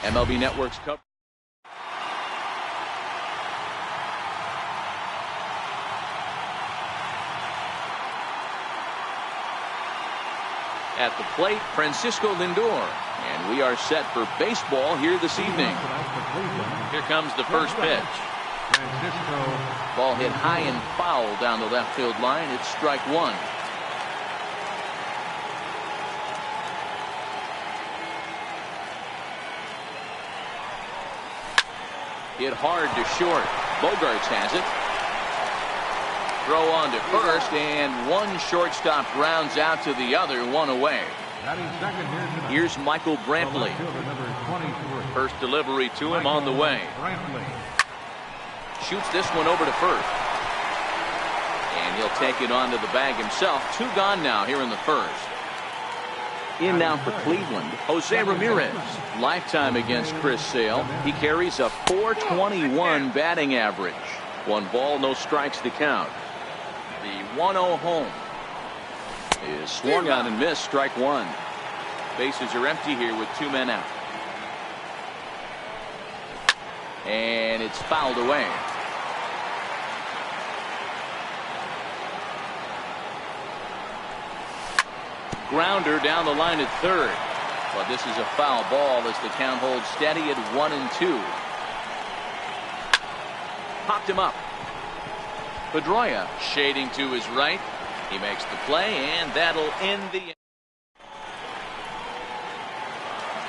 MLB Network's coverage. At the plate, Francisco Lindor. And we are set for baseball here this evening. Here comes the first pitch. Ball hit high and foul down the left field line. It's strike one. Hit hard to short. Bogarts has it. Throw on to first, and one shortstop rounds out to the other, one away. Here's Michael Brantley. First delivery to him on the way. Shoots this one over to first. And he'll take it onto the bag himself. Two gone now here in the first. In now for Cleveland, Jose Ramirez. Lifetime against Chris Sale. He carries a .421 batting average. One ball, no strikes to count. The 1-0 home is swung on and missed, strike one. Bases are empty here with two men out. And it's fouled away. Grounder down the line at third. But this is a foul ball as the count holds steady at 1-2. Popped him up. Pedroia shading to his right. He makes the play, and that'll end the.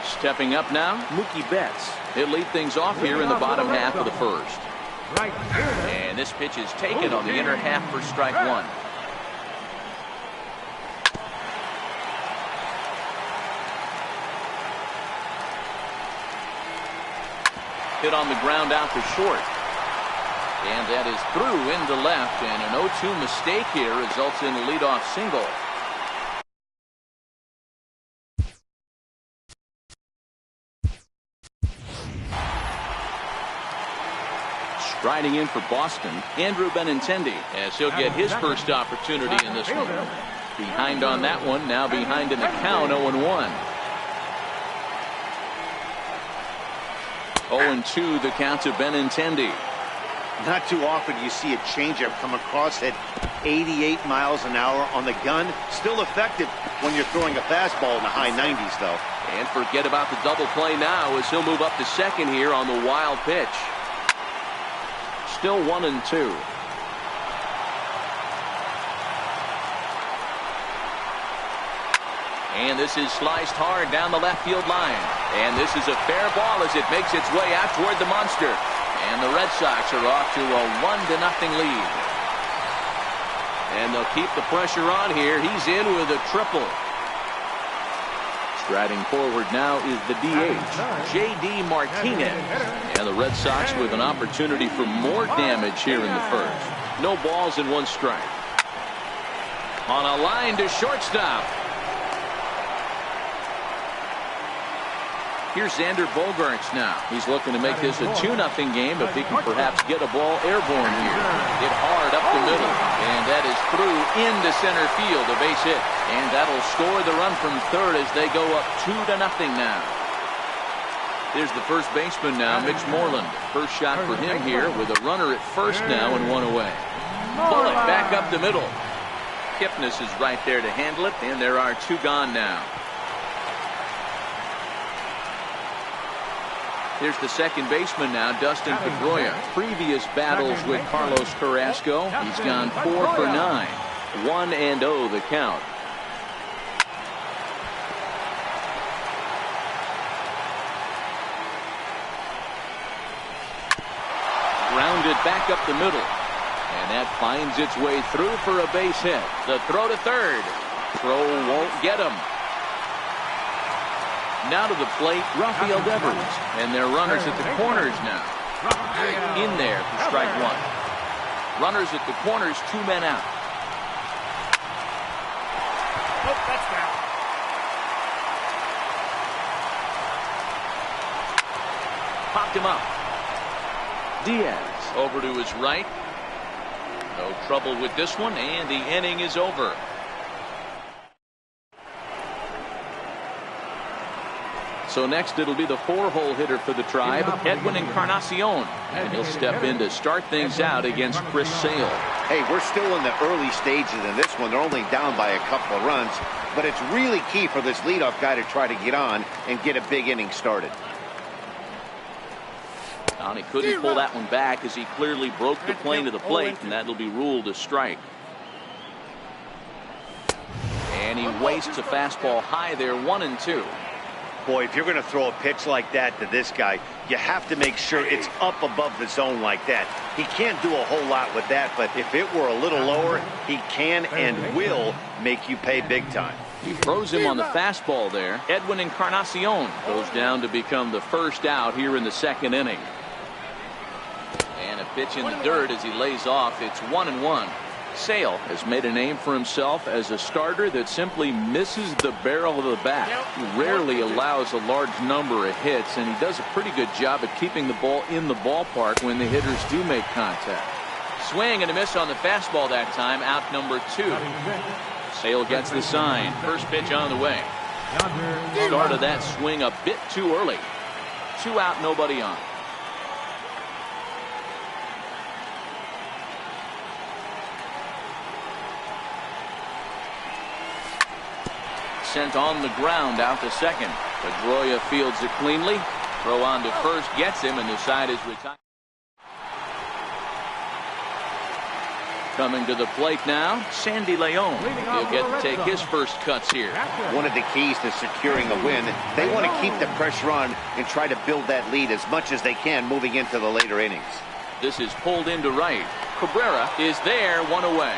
Stepping up now, Mookie Betts. He'll lead things off here in the bottom half of the first. And this pitch is taken on the inner half for strike one. Hit on the ground out to short. And that is through into left, and an 0-2 mistake here results in a leadoff single. Striding in for Boston, Andrew Benintendi, as he'll get his first opportunity in this one. Behind on that one, now behind in the count, 0-1. 0-2 the count to Benintendi. Not too often you see a changeup come across at 88 miles an hour on the gun. Still effective when you're throwing a fastball in the high 90s, though. And forget about the double play now as he'll move up to second here on the wild pitch. Still 1-2. And this is sliced hard down the left field line. And this is a fair ball as it makes its way out toward the monster. And the Red Sox are off to a 1-0 lead. And they'll keep the pressure on here. He's in with a triple. Striding forward now is the DH, J.D. Martinez. And the Red Sox with an opportunity for more damage here in the first. No balls and one strike. On a line to shortstop. Here's Xander Bogaerts now. He's looking to make this a 2-0 game if he can perhaps get a ball airborne here. Hit hard up the middle. And that is through into center field, a base hit. And that'll score the run from third as they go up 2-0 now. Here's the first baseman now, Mitch Moreland. First shot for him here with a runner at first now and one away. Bullock back up the middle. Kipnis is right there to handle it, and there are two gone now. Here's the second baseman now, Dustin Pedroia. Previous battles with Carlos Carrasco, he's gone 4 for 9. 1-0 the count. Grounded back up the middle. And that finds its way through for a base hit. The throw to third. Throw won't get him. Now to the plate, Rafael Devers. And they're runners at the corners now. In there for strike one. Runners at the corners, two men out. Oh, that's down. Popped him up. Diaz over to his right. No trouble with this one, and the inning is over. So next it'll be the 4-hole hitter for the Tribe, Edwin Encarnacion. And he'll step in to start things out against Chris Sale. Hey, we're still in the early stages in this one. They're only down by a couple of runs. But it's really key for this leadoff guy to try to get on and get a big inning started. And he couldn't pull that one back as he clearly broke the plane to the plate, and that'll be ruled a strike. And he wastes a fastball high there, 1-2. Boy, if you're going to throw a pitch like that to this guy, you have to make sure it's up above the zone like that. He can't do a whole lot with that, but if it were a little lower, he can and will make you pay big time. He throws him on the fastball there. Edwin Encarnacion goes down to become the first out here in the second inning. And a pitch in the dirt as he lays off. It's 1-1. Sale has made a name for himself as a starter that simply misses the barrel of the bat. He rarely allows a large number of hits, and he does a pretty good job at keeping the ball in the ballpark when the hitters do make contact. Swing and a miss on the fastball that time, out number 2. Sale gets the sign. First pitch on the way. Started that swing a bit too early. 2 out, nobody on. Sent on the ground out to second. Pedroia fields it cleanly. Throw on to first gets him, and the side is retired. Coming to the plate now, Sandy Leon. He'll get to take his first cuts here. One of the keys to securing a win, they want to keep the pressure on and try to build that lead as much as they can moving into the later innings. This is pulled into right. Cabrera is there, 1 away.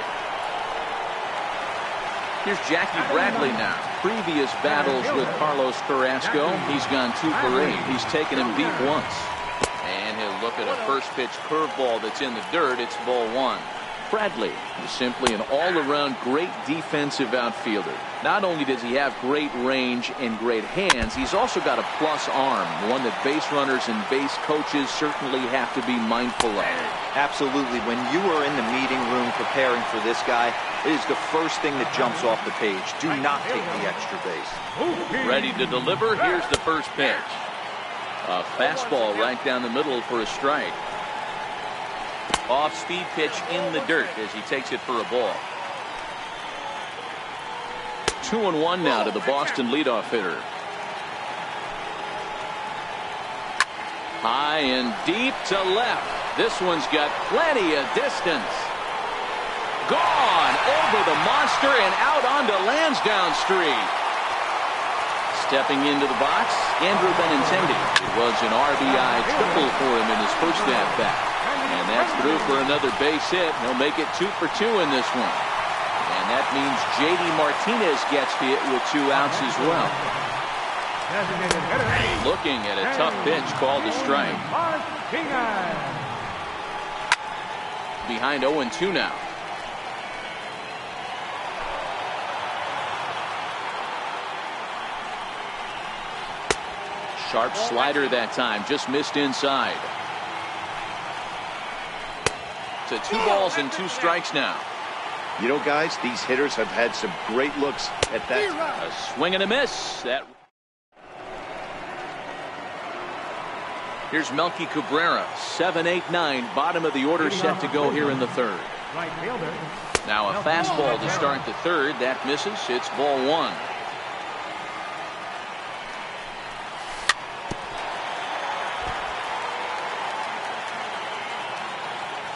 Here's Jackie Bradley now. Previous battles with Carlos Carrasco, he's gone 2 for 8. He's taken him deep once. And he'll look at a first pitch curveball that's in the dirt. It's ball 1. Bradley is simply an all-around great defensive outfielder. Not only does he have great range and great hands, he's also got a plus arm, one that base runners and base coaches certainly have to be mindful of. Absolutely. When you are in the meeting room preparing for this guy, it is the first thing that jumps off the page. Do not take the extra base. Ready to deliver. Here's the first pitch. A fastball right down the middle for a strike. Off-speed pitch in the dirt as he takes it for a ball. 2-1 now to the Boston leadoff hitter. High and deep to left. This one's got plenty of distance. Gone over the monster and out onto Lansdowne Street. Stepping into the box, Andrew Benintendi. It was an RBI triple for him in his first at-bat. And that's through for another base hit. He'll make it 2 for 2 in this one. And that means J.D. Martinez gets the hit with 2 outs as well. Looking at a tough pitch called a strike. Behind 0-2 now. Sharp slider that time, just missed inside. To 2 balls and 2 strikes now. You know, guys, these hitters have had some great looks at that. A swing and a miss. Here's Melky Cabrera, 7-8-9, bottom of the order, set to go here in the third. Now a fastball to start the third. That misses. It's ball 1.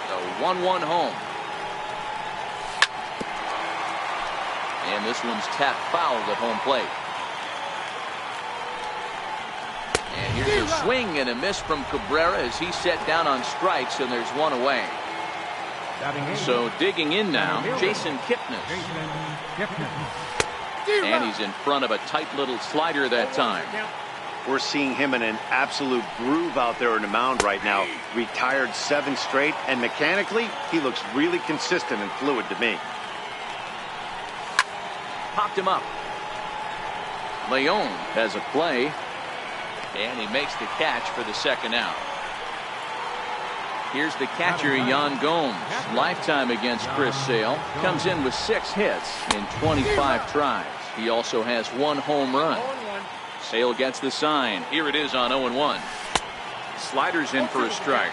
The 1-1 home. And this one's tapped foul at home plate. And here's a swing and a miss from Cabrera as he's set down on strikes, and there's 1 away. So digging in now, Jason Kipnis. And he's in front of a tight little slider that time. We're seeing him in an absolute groove out there in the mound right now. Retired 7 straight, and mechanically, he looks really consistent and fluid to me. Popped him up. Leon has a play, and he makes the catch for the second out. Here's the catcher, Yan Gomes. Lifetime against Chris Sale. Comes in with 6 hits in 25 tries. He also has 1 home run. Sale gets the sign. Here it is on 0-1. Sliders in for a strike.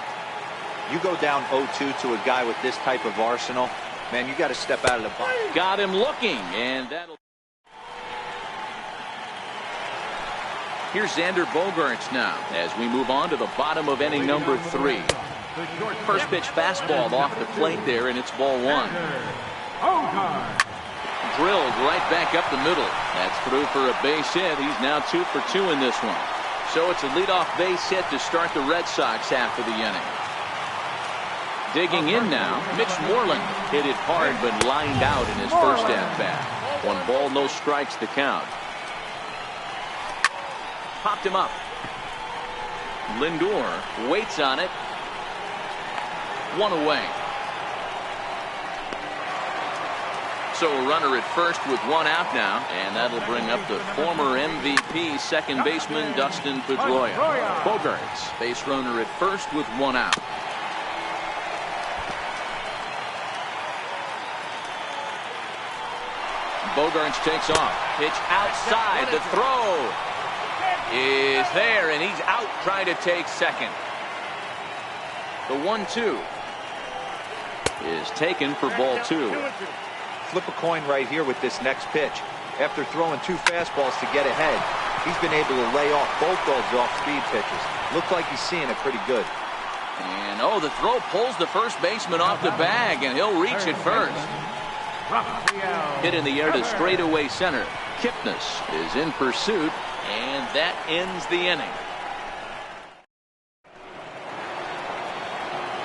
You go down 0-2 to a guy with this type of arsenal, man, you got to step out of the box. Got him looking, and that'll. Here's Xander Bogaerts now as we move on to the bottom of inning number 3. First pitch fastball off the plate there, and it's ball 1. Drilled right back up the middle. That's through for a base hit. He's now 2 for 2 in this one. So it's a leadoff base hit to start the Red Sox half of the inning. Digging in now, Mitch Moreland hit it hard but lined out in his first at-bat. 1 ball, no strikes the count. Popped him up. Lindor waits on it. 1 away. So a runner at first with 1 out now, and that'll bring up the former MVP second baseman Dustin Pedroia. Bogaerts, base runner at first with 1 out. Bogaerts takes off. Pitch outside. The throw is there, and he's out trying to take second. The 1-2 is taken for ball 2. Flip a coin right here with this next pitch. After throwing 2 fastballs to get ahead, he's been able to lay off both those off-speed pitches. Looks like he's seeing it pretty good. And the throw pulls the first baseman off the bag, and he'll reach it first. Hit in the air to straightaway center. Kipnis is in pursuit, and that ends the inning.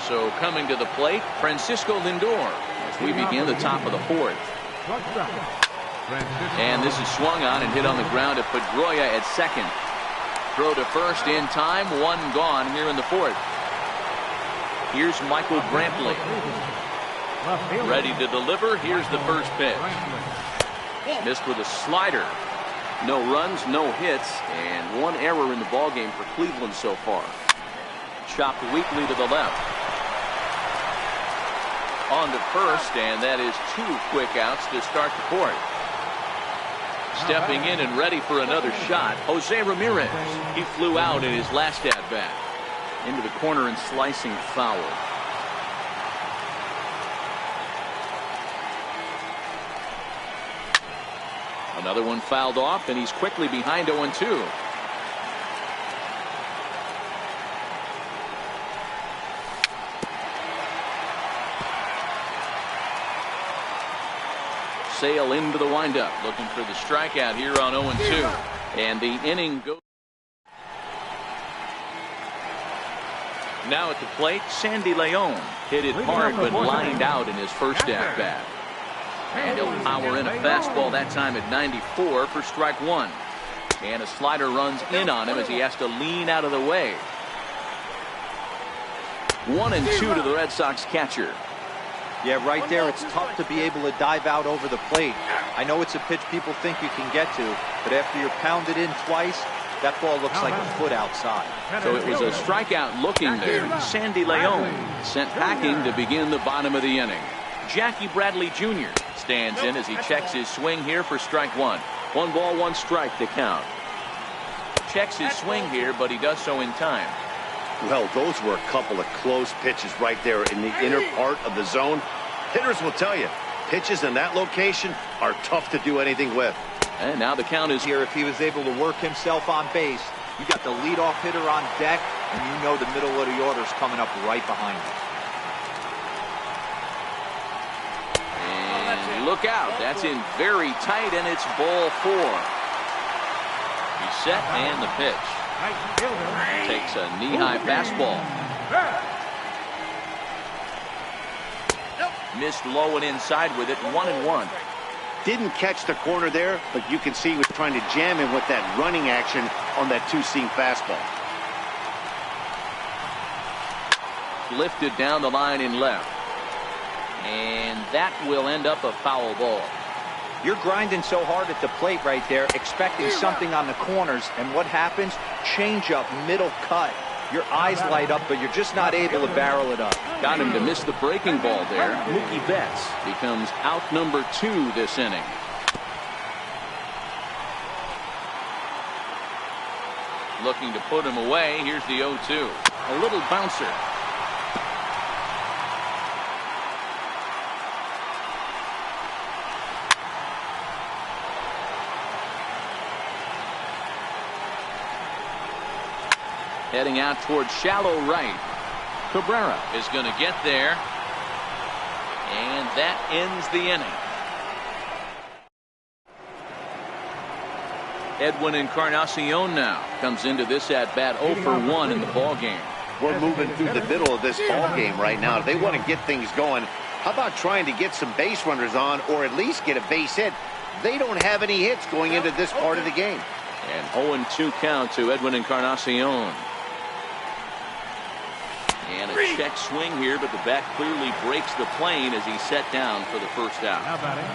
So coming to the plate, Francisco Lindor as we begin the top of the 4th. And this is swung on and hit on the ground to Pedroia at second. Throw to first in time, 1 gone here in the 4th. Here's Michael Brantley. Ready to deliver. Here's the first pitch. Missed with a slider. No runs, no hits, and 1 error in the ballgame for Cleveland so far. Chopped weakly to the left. On to first, and that is 2 quick outs to start the 4th. Stepping in and ready for another shot, Jose Ramirez. He flew out in his last at-bat. Into the corner and slicing foul. Another one fouled off, and he's quickly behind 0-2. Sale into the windup, looking for the strikeout here on 0-2. And the inning goes. Now at the plate, Sandy Leon hit it hard but lined out in his first at-bat. And he'll power in a fastball that time at 94 for strike 1. And a slider runs in on him as he has to lean out of the way. 1-2 to the Red Sox catcher. Yeah, right there, it's tough to be able to dive out over the plate. I know it's a pitch people think you can get to, but after you're pounded in twice, that ball looks like a foot outside. So it was a strikeout looking there. Sandy Leon sent packing to begin the bottom of the inning. Jackie Bradley Jr. stands in as he checks his swing here for strike 1. 1 ball, 1 strike to count. Checks his swing here, but he does so in time. Well, those were a couple of close pitches right there in the inner part of the zone. Hitters will tell you, pitches in that location are tough to do anything with. And now the count is here. If he was able to work himself on base, you got the leadoff hitter on deck, and you know the middle of the order is coming up right behind you. And look out, that's in very tight, and it's ball 4. He's set, and the pitch. Takes a knee-high fastball. Missed low and inside with it, 1-1. Didn't catch the corner there, but you can see he was trying to jam him with that running action on that 2-seam fastball. Lifted down the line in left. And that will end up a foul ball. You're grinding so hard at the plate right there, expecting something on the corners, and what happens? Change up, middle cut. Your eyes light up, but you're just not able to barrel it up. Got him to miss the breaking ball there. Mookie Betts becomes out number 2 this inning. Looking to put him away. Here's the 0-2. A little bouncer. Heading out towards shallow right. Cabrera is going to get there. And that ends the inning. Edwin Encarnacion now comes into this at-bat 0 for 1 in the ball game. We're moving through the middle of this ball game right now. If they want to get things going, how about trying to get some base runners on or at least get a base hit? They don't have any hits going into this part of the game. And 0-2 count to Edwin Encarnacion. And a check swing here, but the bat clearly breaks the plane as he's set down for the first out. Now batting,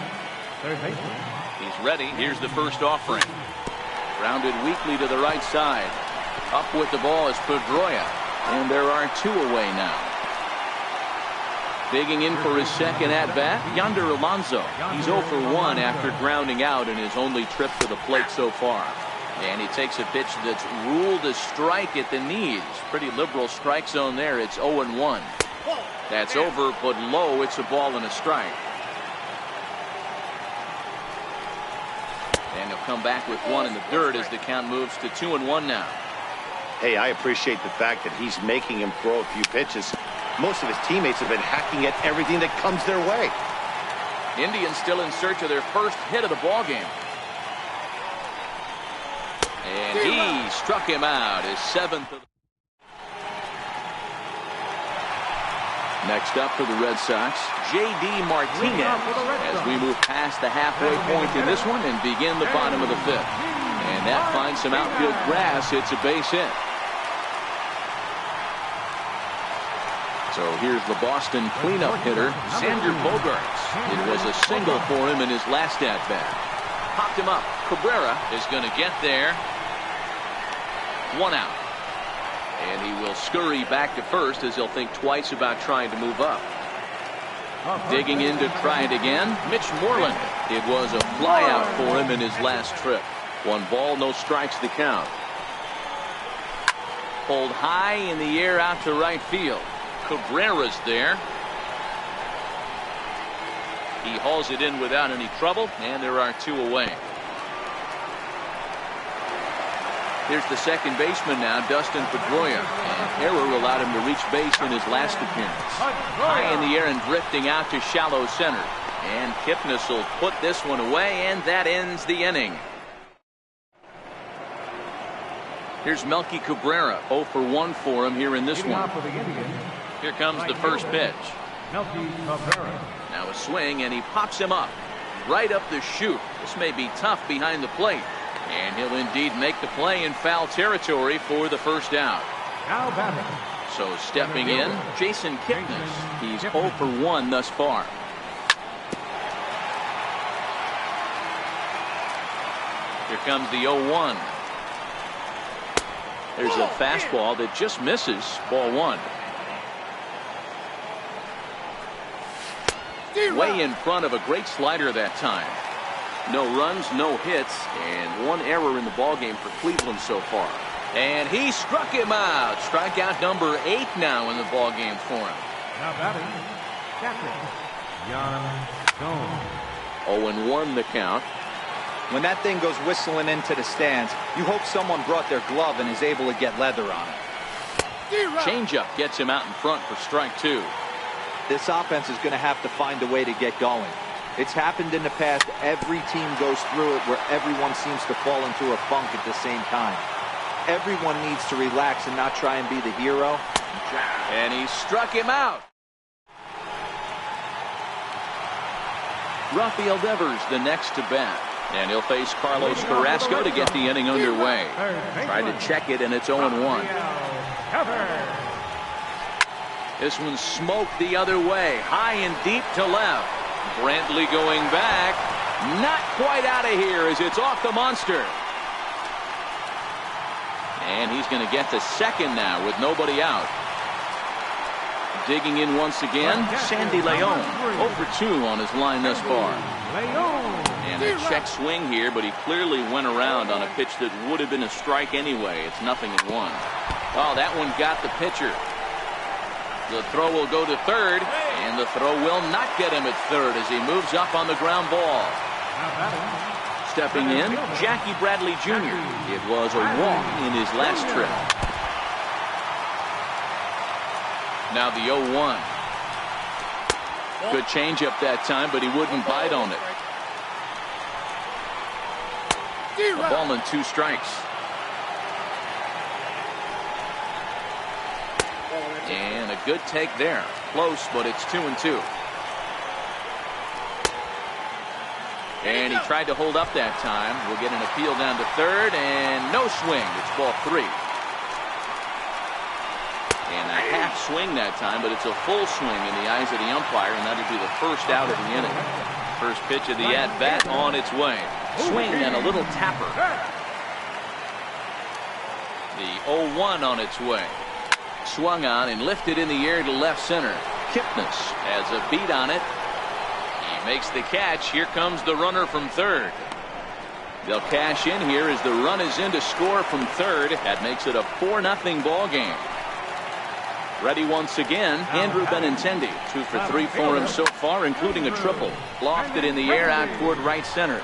third baseman. He's ready. Here's the first offering. Grounded weakly to the right side. Up with the ball is Pedroia. And there are 2 away now. Digging in for his second at-bat, Yonder Alonso. He's 0 for 1 after grounding out in his only trip to the plate so far. And he takes a pitch that's ruled a strike at the knees. Pretty liberal strike zone there. It's 0-1. That's over, but low. It's a ball and a strike. And he'll come back with 1 in the dirt as the count moves to 2-1 now. Hey, I appreciate the fact that he's making him throw a few pitches. Most of his teammates have been hacking at everything that comes their way. Indians still in search of their first hit of the ball game. And he struck him out, his 7th. Next up for the Red Sox, J.D. Martinez, as we move past the halfway point in this one and begin the bottom of the 5th. And that finds some outfield grass. It's a base hit. So here's the Boston cleanup hitter, Xander Bogaerts. It was a single for him in his last at-bat. Popped him up. Cabrera is going to get there. 1 out. And he will scurry back to first as he'll think twice about trying to move up. Digging in to try it again, Mitch Moreland. It was a flyout for him in his last trip. 1 ball, no strikes to count. Pulled high in the air out to right field. Cabrera's there. He hauls it in without any trouble, and there are 2 away. Here's the second baseman now, Dustin Pedroia. And error allowed him to reach base in his last appearance. High in the air and drifting out to shallow center. And Kipnis will put this one away, and that ends the inning. Here's Melky Cabrera, 0 for 1 for him here in this one. Here comes the first pitch. Now a swing, and he pops him up. Right up the chute. This may be tough behind the plate. And he'll indeed make the play in foul territory for the first out. So stepping in, Jason Kipnis. He's 0 for 1 thus far. Here comes the 0-1. There's a fastball that just misses. Ball 1. Way in front of a great slider that time. No runs, no hits, and 1 error in the ballgame for Cleveland so far. And he struck him out. Strikeout number 8 now in the ballgame for him. Now batting, captain, Jan Stone. 0-1 the count. When that thing goes whistling into the stands, you hope someone brought their glove and is able to get leather on it. Changeup gets him out in front for strike 2. This offense is going to have to find a way to get going. It's happened in the past. Every team goes through it where everyone seems to fall into a funk at the same time. Everyone needs to relax and not try and be the hero. And he struck him out. Rafael Devers the next to bat. And he'll face Carlos Carrasco to get the inning underway. Tried to check it, and it's 0-1. This one smoked the other way. High and deep to left. Brantley going back. Not quite out of here as it's off the monster. And he's going to get to second now with nobody out. Digging in once again, Sandy Leon. 0 for 2 on his line thus far. And a check swing here, but he clearly went around on a pitch that would have been a strike anyway. It's 0-1. Oh, that one got the pitcher. The throw will go to third, and the throw will not get him at third as he moves up on the ground ball. Stepping in, Jackie Bradley Jr. It was a walk in his last trip. Now the 0-1. Good changeup that time, but he wouldn't bite on it. A ball and 2 strikes. And a good take there. Close, but it's 2-2. And he tried to hold up that time. We'll get an appeal down to third, and no swing. It's ball 3. And a half swing that time, but it's a full swing in the eyes of the umpire, and that'll be the first out of the inning. First pitch of the at-bat on its way. Swing and a little tapper. The 0-1 on its way. Swung on and lifted in the air to left center. Kipnis has a beat on it. He makes the catch. Here comes the runner from third. They'll cash in here as the run is in to score from third. That makes it a 4-0 ball game. Ready once again, Andrew Benintendi. 2 for 3 for him so far, including a triple. Lofted in the air out toward right center.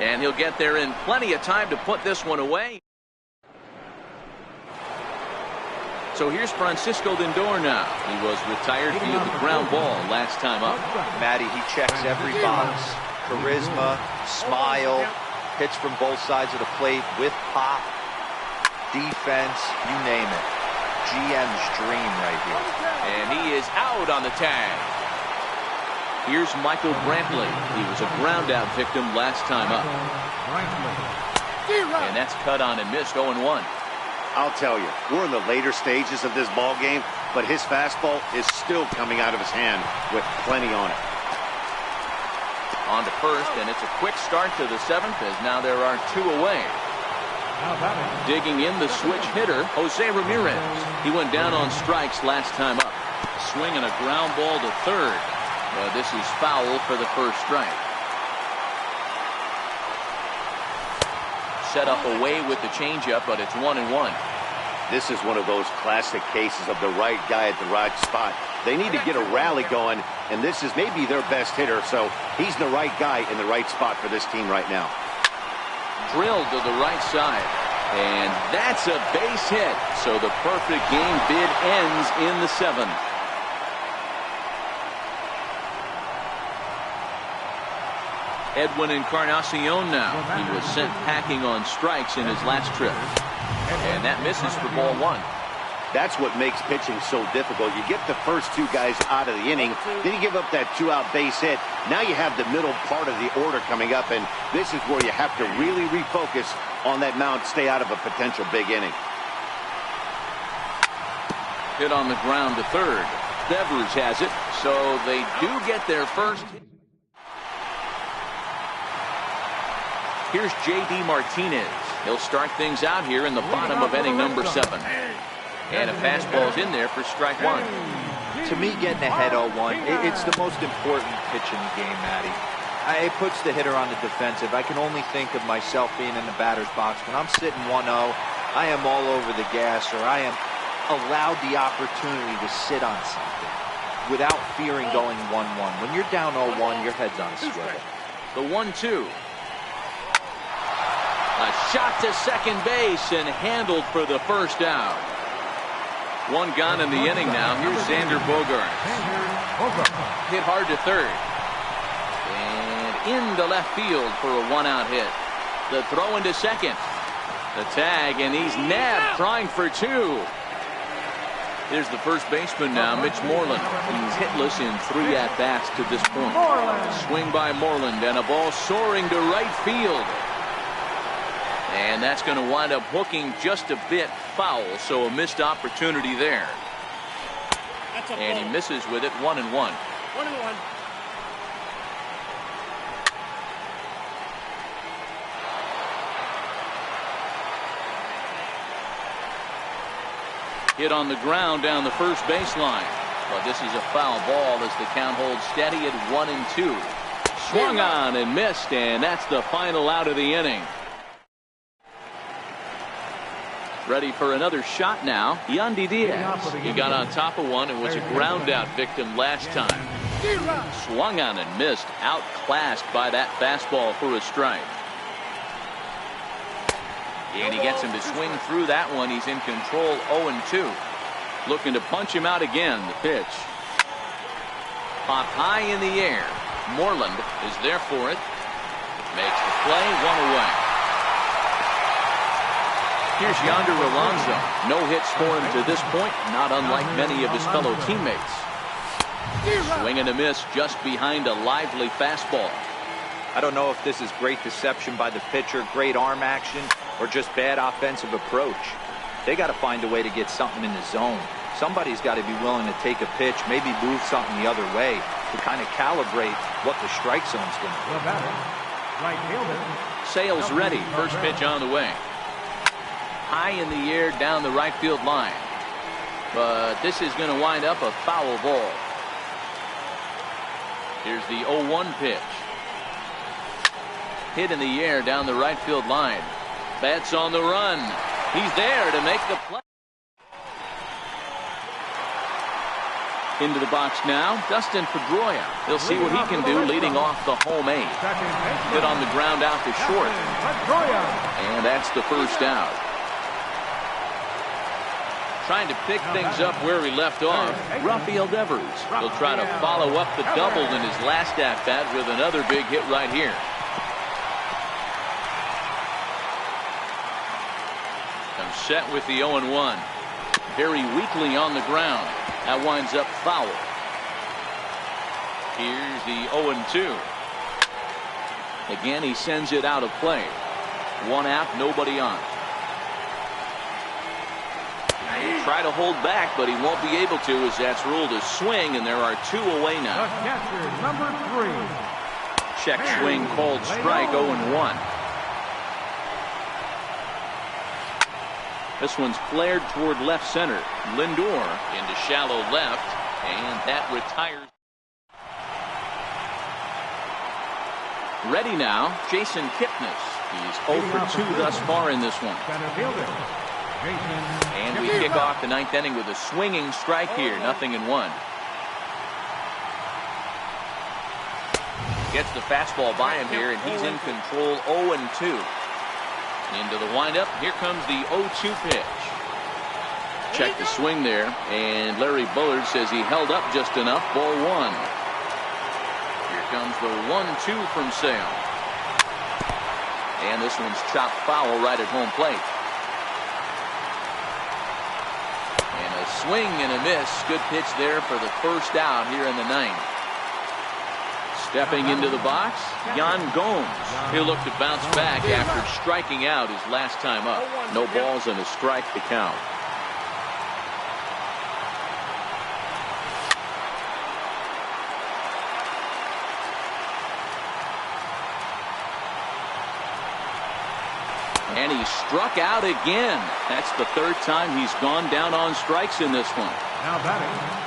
And he'll get there in plenty of time to put this one away. So here's Francisco Lindor now. He was retired via the ground ball last time up. Matty, he checks every box. Charisma, smile, hits from both sides of the plate with pop, defense, you name it. GM's dream right here. And he is out on the tag. Here's Michael Brantley. He was a ground out victim last time up. And that's cut on and missed. 0-1. I'll tell you, we're in the later stages of this ball game, but his fastball is still coming out of his hand with plenty on it. On to first, and it's a quick start to the 7th as now there are 2 away. Digging in the switch hitter, Jose Ramirez. He went down on strikes last time up. Swing and a ground ball to third. But this is foul for the first strike. Set up away with the changeup, but it's 1-1. This is one of those classic cases of the right guy at the right spot. They need to get a rally going, and this is maybe their best hitter, so he's the right guy in the right spot for this team right now. Drilled to the right side, and that's a base hit. So the perfect game bid ends in the 7th. Edwin Encarnacion now. He was sent packing on strikes in his last trip. And that misses for ball 1. That's what makes pitching so difficult. You get the first 2 guys out of the inning, then you give up that 2-out base hit. Now you have the middle part of the order coming up, and this is where you have to really refocus on that mound, stay out of a potential big inning. Hit on the ground to third. Devers has it, so they do get their first. Here's J.D. Martinez. He'll start things out here in the bottom of inning number 7. And a fastball's in there for strike 1. To me, getting ahead 0-1, it's the most important pitch in the game, Matty. It puts the hitter on the defensive. I can only think of myself being in the batter's box. When I'm sitting 1-0, I am all over the gas, or I am allowed the opportunity to sit on something without fearing going 1-1. When you're down 0-1, your head's on a swivel. The 1-2. A shot to second base and handled for the first out. 1 gone in the inning now. Here's Xander Bogaerts. Hit hard to third. And into left field for a 1-out hit. The throw into second. The tag, and he's nabbed trying for 2. Here's the first baseman now, Mitch Moreland. He's hitless in 3 at-bats to this point. Swing by Moreland and a ball soaring to right field. And that's going to wind up hooking just a bit foul, so a missed opportunity there. And he misses with it. 1-1. 1-1. Hit on the ground down the first baseline. But this is a foul ball as the count holds steady at 1-2. Swung on and missed, and that's the final out of the inning. Ready for another shot now. Yandy Diaz. He got on top of one and was a ground out victim last time. Swung on and missed. Outclassed by that fastball for a strike. And he gets him to swing through that one. He's in control 0-2. Looking to punch him out again. The pitch. Popped high in the air. Moreland is there for it. Makes the play, one away. Here's Yonder Alonso. No hits for him to this point, not unlike many of his fellow teammates. Swing and a miss just behind a lively fastball. I don't know if this is great deception by the pitcher, great arm action, or just bad offensive approach. They got to find a way to get something in the zone. Somebody's got to be willing to take a pitch, maybe move something the other way to kind of calibrate what the strike zone's going to be. Right fielder. Sales ready. First pitch on the way. High in the air down the right field line. But this is going to wind up a foul ball. Here's the 0-1 pitch. Hit in the air down the right field line. Bats on the run. He's there to make the play. Into the box now, Dustin Pedroia. He'll see what he can do leading off the home eight. Hit on the ground out to short. And that's the first out. Trying to pick things up where he left off, Rafael Devers. He'll try to follow up the double in his last at-bat with another big hit right here. I'm set with the 0-1. Very weakly on the ground. That winds up foul. Here's the 0-2. Again, he sends it out of play. One out, nobody on. He'll try to hold back, but he won't be able to as that's ruled a swing, and there are two away now. The catcher, number 3. Check swing called strike, 0-1. This one's flared toward left center. Lindor into shallow left, and that retires. Ready now, Jason Kipnis. He's 0 for 2 thus far in this one. Center fielder. And we kick off the ninth inning with a swinging strike here, 0-1. Gets the fastball by him here, and he's in control 0-2. Into the windup. Here comes the 0-2 pitch. Check the swing there, and Larry Bullard says he held up just enough. Ball 1. Here comes the 1-2 from Sale. And this one's chopped foul right at home plate. And a swing and a miss. Good pitch there for the first out here in the ninth. Stepping into the box, Yan Gomes. He'll look to bounce back after striking out his last time up. No balls and a strike to count. And he struck out again. That's the third time he's gone down on strikes in this one. Now batting.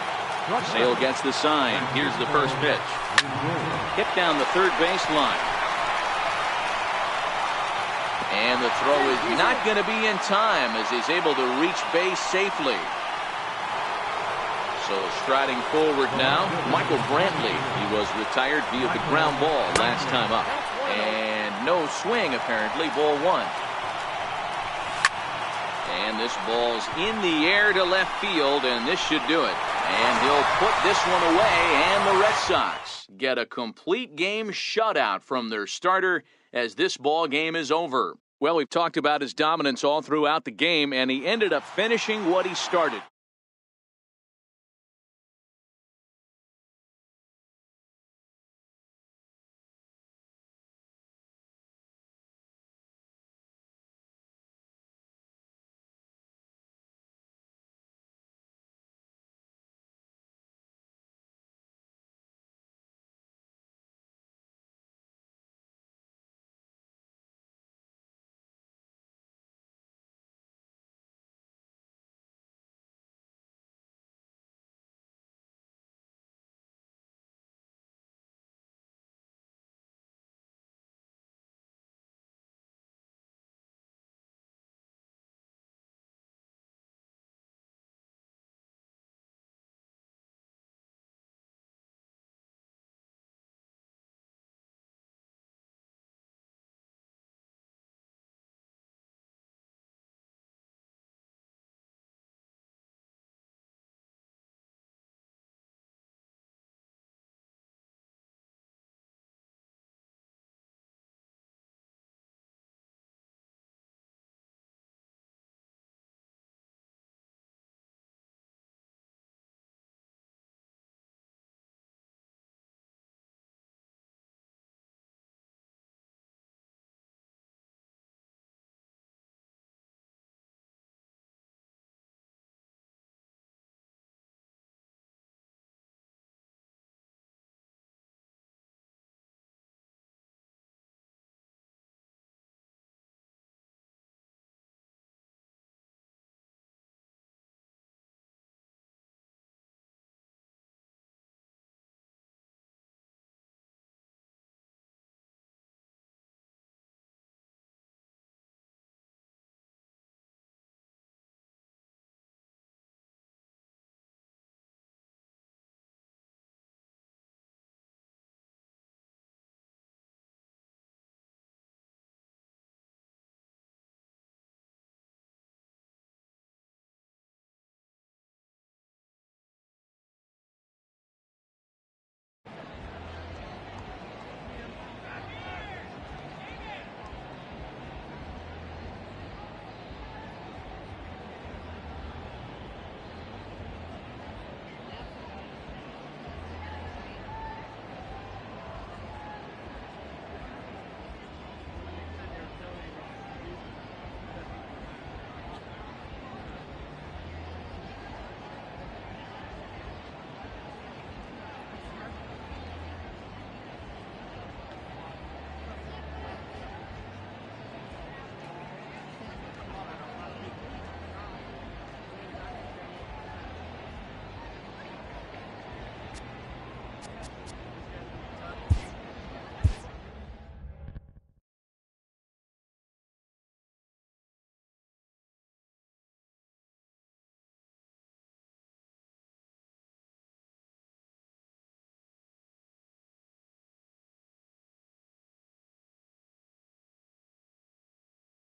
Sale gets the sign. Here's the first pitch. Hit down the third base line. And the throw is not going to be in time as he's able to reach base safely. So striding forward now, Michael Brantley. He was retired via the ground ball last time up. And no swing apparently, ball 1. And this ball's in the air to left field, and this should do it. And he'll put this one away, and the Red Sox get a complete game shutout from their starter as this ball game is over. Well, we've talked about his dominance all throughout the game, and he ended up finishing what he started.